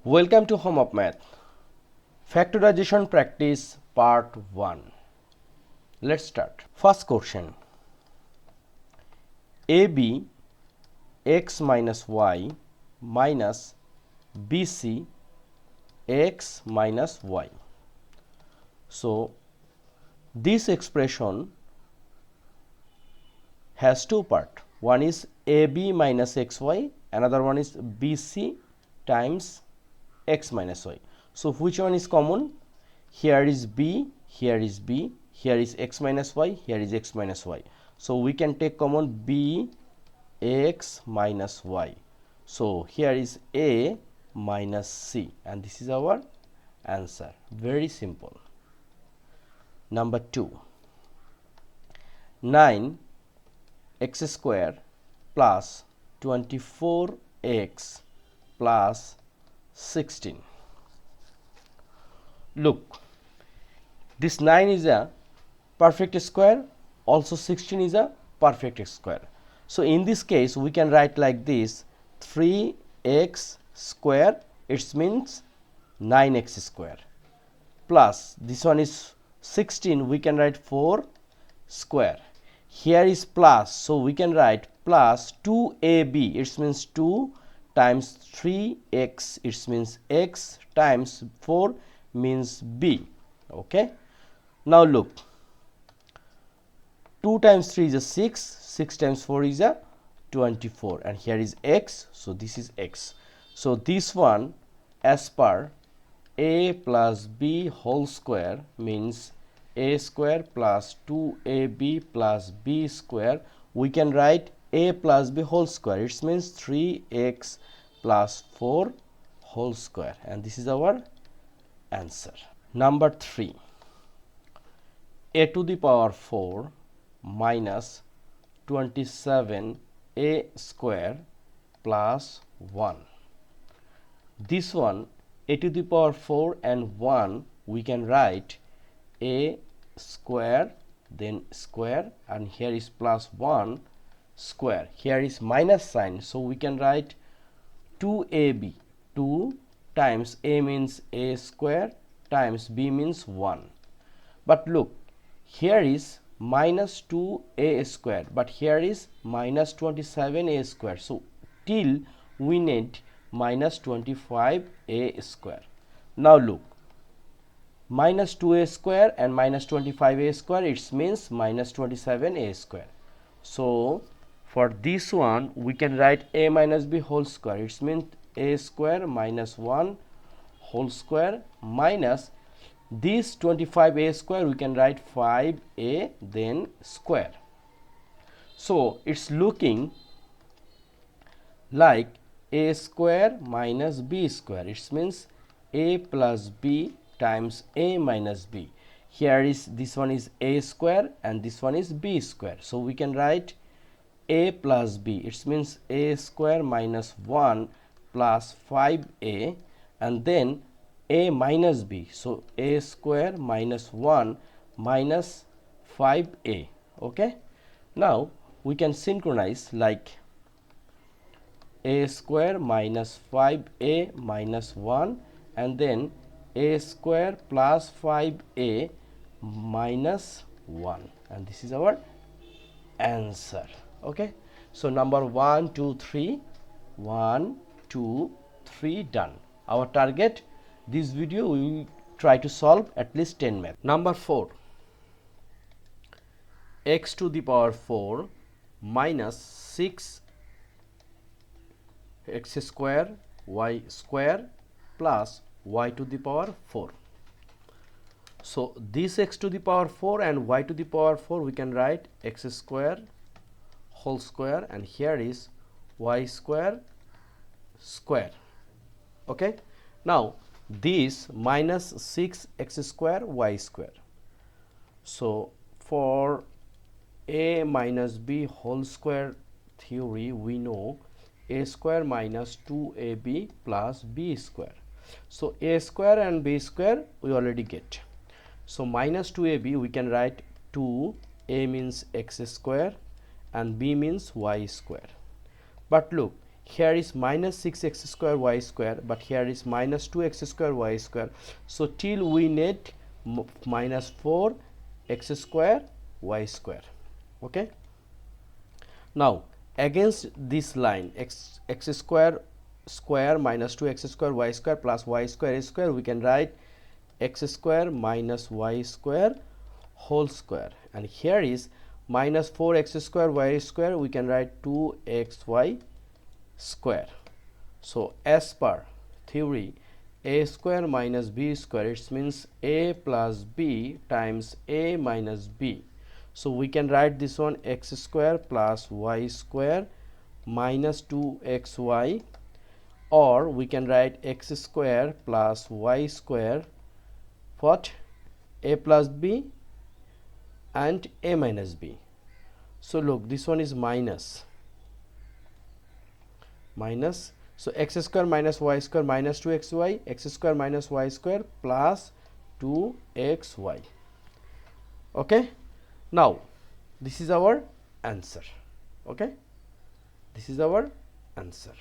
Welcome to Home of Math. Factorization practice part 1. Let's start. First question. AB x minus y minus BC x minus y. So this expression has two parts. One is AB minus xy, another one is BC times x minus y. So which one is common? Here is b, here is b, here is x minus y, here is x minus y. So we can take common b x minus y. So here is a minus c, and this is our answer. Very simple. Number 2. 9x square plus 24x plus 16. Look, this 9 is a perfect square, also 16 is a perfect square. So in this case we can write like this: 3x square, it means 9x square, plus this one is 16, we can write 4 square. Here is plus, so we can write plus 2ab, it means 2 times 3x, it means x, times 4 means b. Okay, now look, 2 times 3 is a 6, 6 times 4 is a 24, and here is x, so this is x. So this one, as per a plus b whole square, means a square plus 2ab plus b square, we can write a plus b whole square, it means 3x plus 4 whole square, and this is our answer. Number 3. A to the power 4 minus 27a square plus 1. This one, a to the power 4 and 1, we can write a square, then square, and here is plus 1 square. Here is minus sign, so we can write 2ab. 2 times a means a square times b means 1. But look, here is minus 2a square, but here is minus 27a square. So till we need minus 25a square. Now look, minus 2a square and minus 25a square, it means minus 27a square. So for this one we can write a minus b whole square, it means a square minus 1 whole square minus this 25a square, we can write 5a then square. So it's looking like a square minus b square, it means a plus b times a minus b. Here is, this one is a square and this one is b square, so we can write a plus b, it means a square minus 1 plus 5a, and then a minus b, so a square minus 1 minus 5a. Okay, now we can synchronize like a square minus 5a minus 1, and then a square plus 5a minus 1, and this is our answer. Okay, so number 1 2 3 1 2 3 done. Our target, this video we will try to solve at least 10 math. Number 4, x to the power 4 minus 6 x square y square plus y to the power 4. So this x to the power 4 and y to the power 4, we can write x square whole square, and here is y square square. Okay, now this minus 6x square y square. So for a minus b whole square theory, we know a square minus 2ab plus b square. So a square and b square we already get. So minus 2ab, we can write 2, a means x square and b means y square. But look, here is minus 6x square y square, but here is minus 2x square y square. So till we need minus 4x square y square. Okay, now against this line x square minus 2x square y square plus y square, we can write x square minus y square whole square, and here is minus 4x square y square, we can write 2xy square. So as per theory, a square minus b square, it means a plus b times a minus b. So we can write this one x square plus y square minus 2xy, or we can write x square plus y square, what, a plus b and a minus b. So look, this one is minus, so x square minus y square minus 2xy, x square minus y square plus 2xy. Okay, now this is our answer. Okay, this is our answer.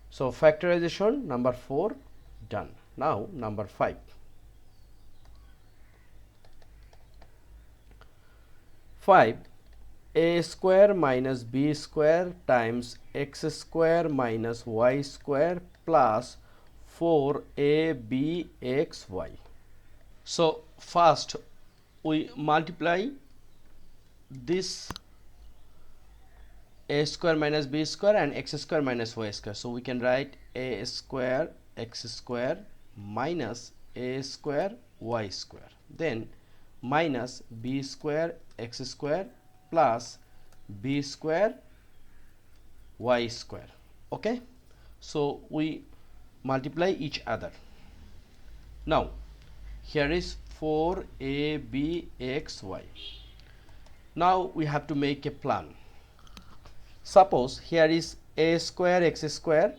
So factorization number 4 done. Now number 5. 5, a square minus b square times x square minus y square plus 4abxy. So first we multiply this a square minus b square and x square minus y square. So we can write a square x square minus a square y square, then minus b square x square plus b square y square. Okay, so we multiply each other. Now here is 4abxy. Now we have to make a plan. Suppose here is a square x square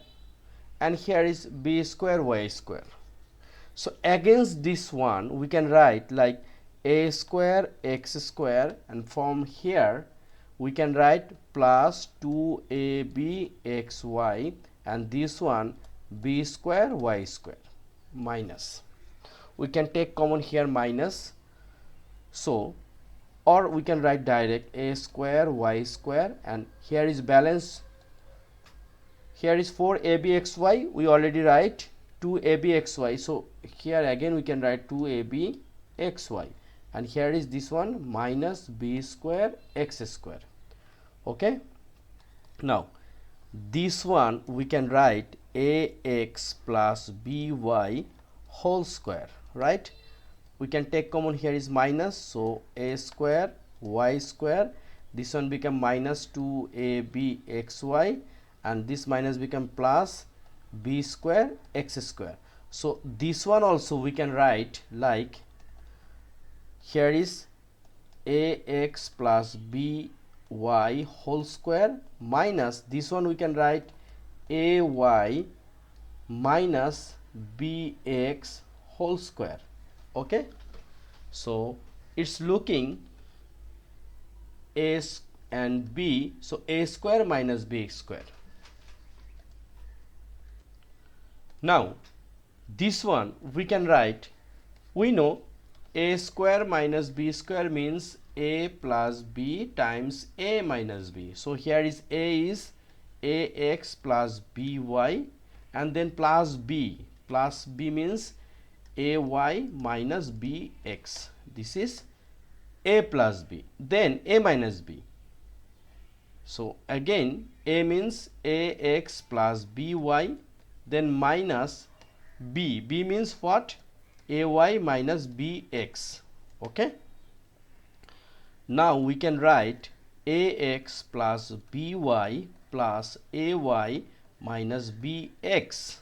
and here is b square y square. So against this one we can write like a square x square, and from here we can write plus 2abxy, and this one b square y square minus, we can take common here minus, so or we can write direct a square y square, and here is balance, here is 4abxy, we already write 2abxy, so here again we can write 2abxy, and here is this one minus b square x square. Okay, now this one we can write ax plus by whole square, right? We can take common, here is minus, so a square y square, this one become minus 2abxy, and this minus become plus b square x square. So this one also we can write like, here is ax plus by whole square minus this one we can write ay minus bx whole square. Okay, so it's looking a and b, so a square minus b square. Now this one we can write, we know a square minus b square means a plus b times a minus b. So here is a is ax plus by, and then plus b means ay minus bx. This is a plus b, then a minus b. So again a means ax plus by, then minus b means what, ay minus bx. Okay, now we can write ax plus by plus ay minus bx,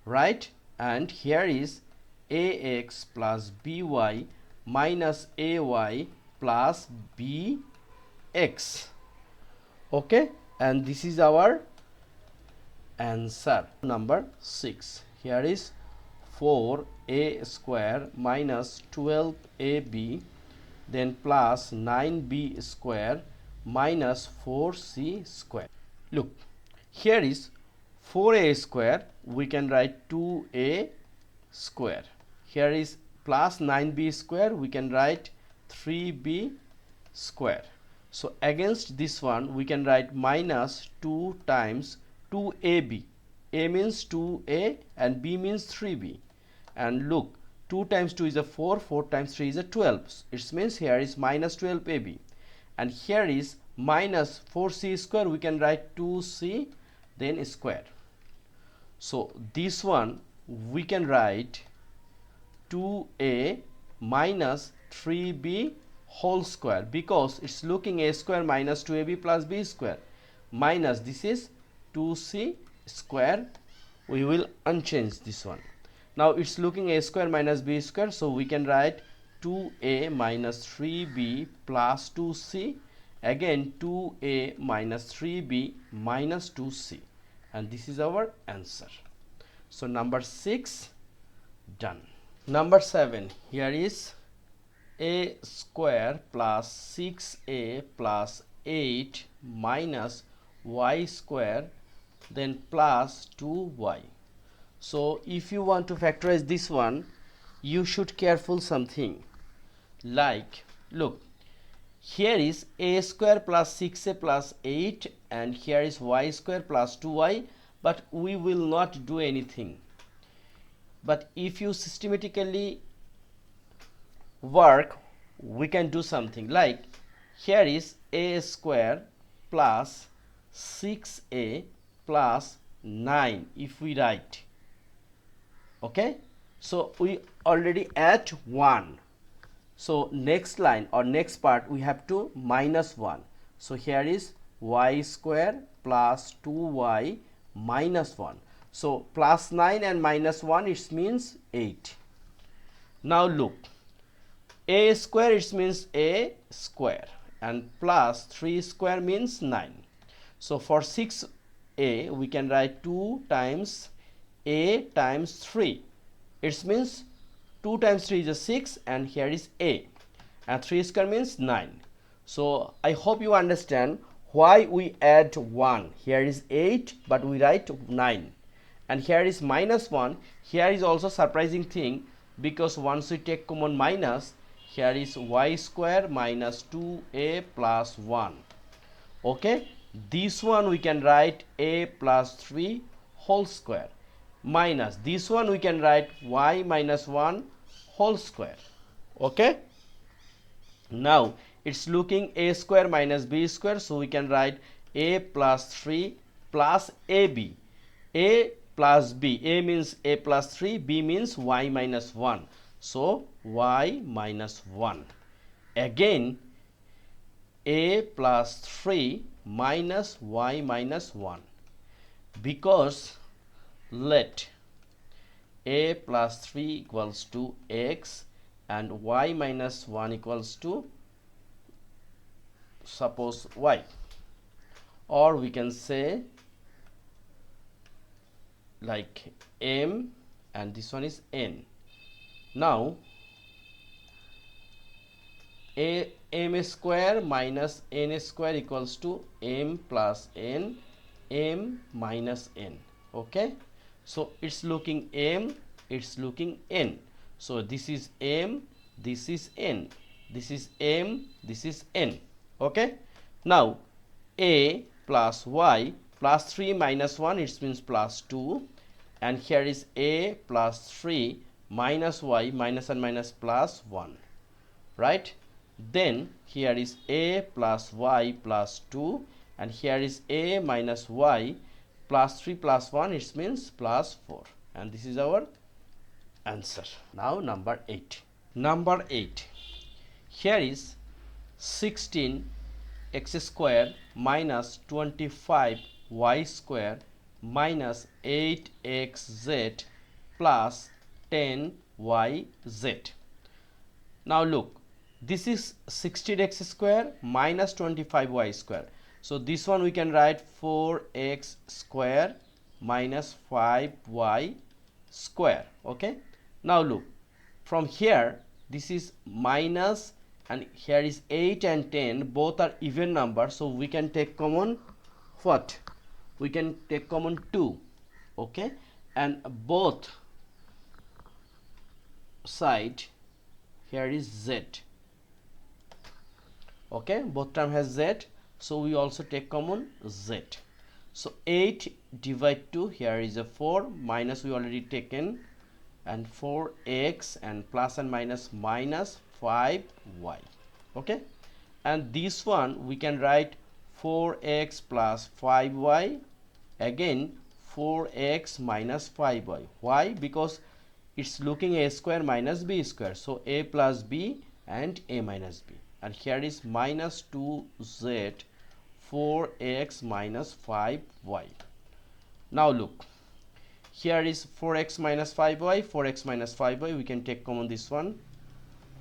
right? And here is ax plus by minus ay plus bx. Okay, and this is our answer. Number 6, here is 4a square minus 12ab, then plus 9b square minus 4c square. Look, here is 4a square, we can write 2a square. Here is plus 9b square, we can write 3b square. So against this one we can write minus 2 times 2ab. A means 2a and b means 3b. And look, 2 times 2 is a 4, 4 times 3 is a 12. It means here is minus 12ab. And here is minus 4c square, we can write 2c then square. So this one we can write 2a minus 3b whole square, because it's looking a square minus 2ab plus b square, minus this is 2c square. We will unchange this one. Now it's looking a square minus b square, so we can write 2a minus 3b plus 2c, again 2a minus 3b minus 2c, and this is our answer. So number 6 done. Number 7, here is a square plus 6a plus 8 minus y square then plus 2y. So if you want to factorize this one, you should careful something like, look, here is a square plus 6a plus 8 and here is y square plus 2y, but we will not do anything. But if you systematically work, we can do something like, here is a square plus 6a plus 9 if we write, okay. So we already add 1, so next line or next part we have to minus 1. So here is y square plus 2y minus 1. So plus 9 and minus 1, it means 8. Now look, a square, it means a square, and plus 3 square means 9. So for 6a we can write 2 times a times 3. It means 2 times 3 is a 6, and here is a, and 3 square means 9. So I hope you understand why we add 1. Here is 8 but we write 9, and here is minus 1. Here is also surprising thing, because once we take common minus, here is y square minus 2a plus 1, okay. This one we can write a plus 3 whole square, minus this one we can write y minus 1 whole square, okay. Now it's looking a square minus b square, so we can write a plus 3 plus ab. A plus b, a means a plus 3, b means y minus 1, so y minus 1. Again a plus 3 minus y minus 1, because let a plus 3 equals to x and y minus 1 equals to suppose y, or we can say like m and this one is n. Now a m square minus n square equals to m plus n, m minus n, okay. So it's looking m, it's looking n. So this is m, this is n, this is m, this is n, okay. Now a plus y plus 3 minus 1, it means plus 2, and here is a plus 3 minus y minus and minus plus 1, right. Then here is a plus y plus 2, and here is a minus y plus 3 plus 1, it means plus 4, and this is our answer. Now number 8. Number 8, here is 16 x square minus 25 y square minus 8xz plus 10yz. Now look, this is 16x square minus 25y square. So this one we can write 4x square minus 5y square, okay. Now look, from here this is minus and here is 8 and 10, both are even numbers, so we can take common what? We can take common 2, okay, and both side here is z, okay, both term has z, so we also take common z. So 8 divide 2, here is a 4, minus we already taken, and 4x, and plus and minus minus 5y, okay, and this one we can write 4x plus 5y, again 4x minus 5y. Why? Because it's looking a square minus b square, so a plus b and a minus b, and here is minus 2z 4x minus 5y. Now look, here is 4x minus 5y, 4x minus 5y, we can take common this one,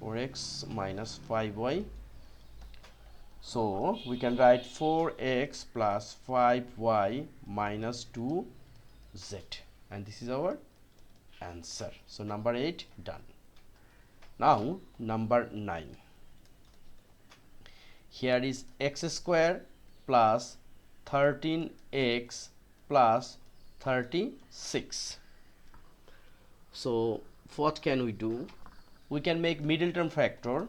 4x minus 5y, so we can write 4x plus 5y minus 2z, and this is our answer. So number 8 done. Now number 9, here is x square plus 13x plus 36. So what can we do? We can make middle term factor.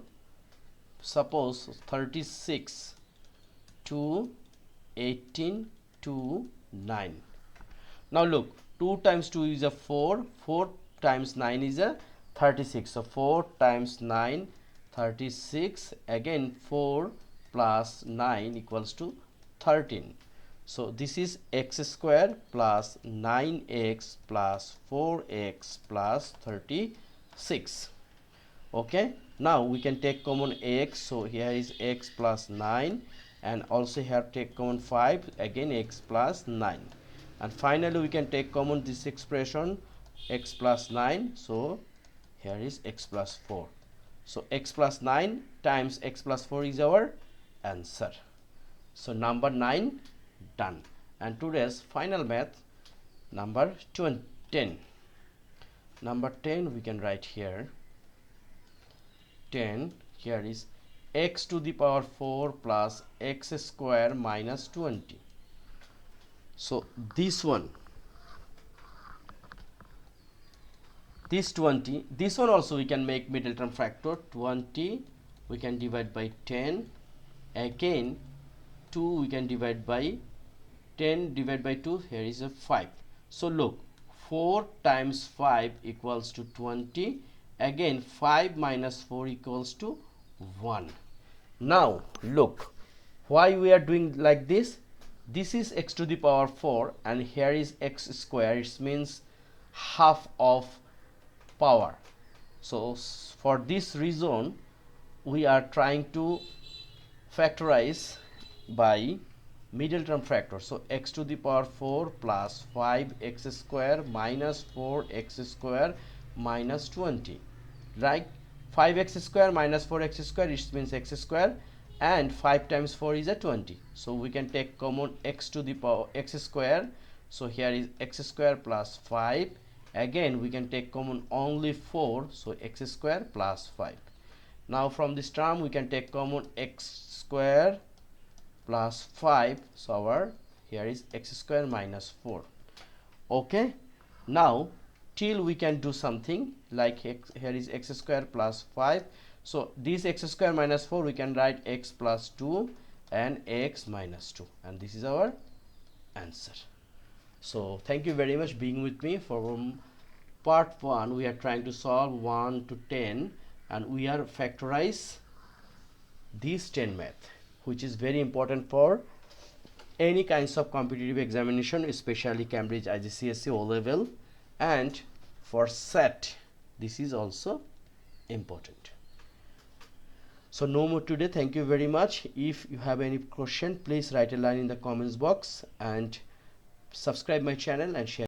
Suppose 36 to 18 to 9. Now look, 2 times 2 is a 4, 4 times 9 is a 36, so 4 times 9 36, again 4 plus 9 equals to 13. So this is x square plus 9x plus 4x plus 36, okay. Now we can take common x, so here is x plus 9, and also here take common 5, again x plus 9, and finally we can take common this expression x plus 9, so here is x plus 4. So x plus 9 times x plus 4 is our answer. So number 9 done. And today's final math, number 10. Number 10 we can write here 10, here is x to the power 4 plus x square minus 20. So this one, this 20, this one also we can make middle term factor. 20 we can divide by 10, again 2 we can divide by 10 divided by 2, here is a 5. So look, 4 times 5 equals to 20, again 5 minus 4 equals to 1. Now look, why we are doing like this? This is x to the power 4 and here is x square, it means half of power. So for this reason we are trying to factorize by middle term factor. So x to the power 4 plus 5x square minus 4x square minus 20, right? 5x square minus 4x square, it means x square, and 5 times 4 is a 20. So we can take common x to the power x square, so here is x square plus 5, again we can take common only 4, so x square plus 5. Now from this term we can take common x square plus 5, so our here is x square minus 4, okay. Now till we can do something like x, here is x square plus 5, so this x square minus 4 we can write x plus 2 and x minus 2, and this is our answer. So thank you very much being with me. From part 1 we are trying to solve 1 to 10 and we are factorize this 10 math, which is very important for any kinds of competitive examination, especially Cambridge IGCSE O level, and for SET this is also important. So no more today. Thank you very much. If you have any question, please write a line in the comments box and subscribe my channel and share.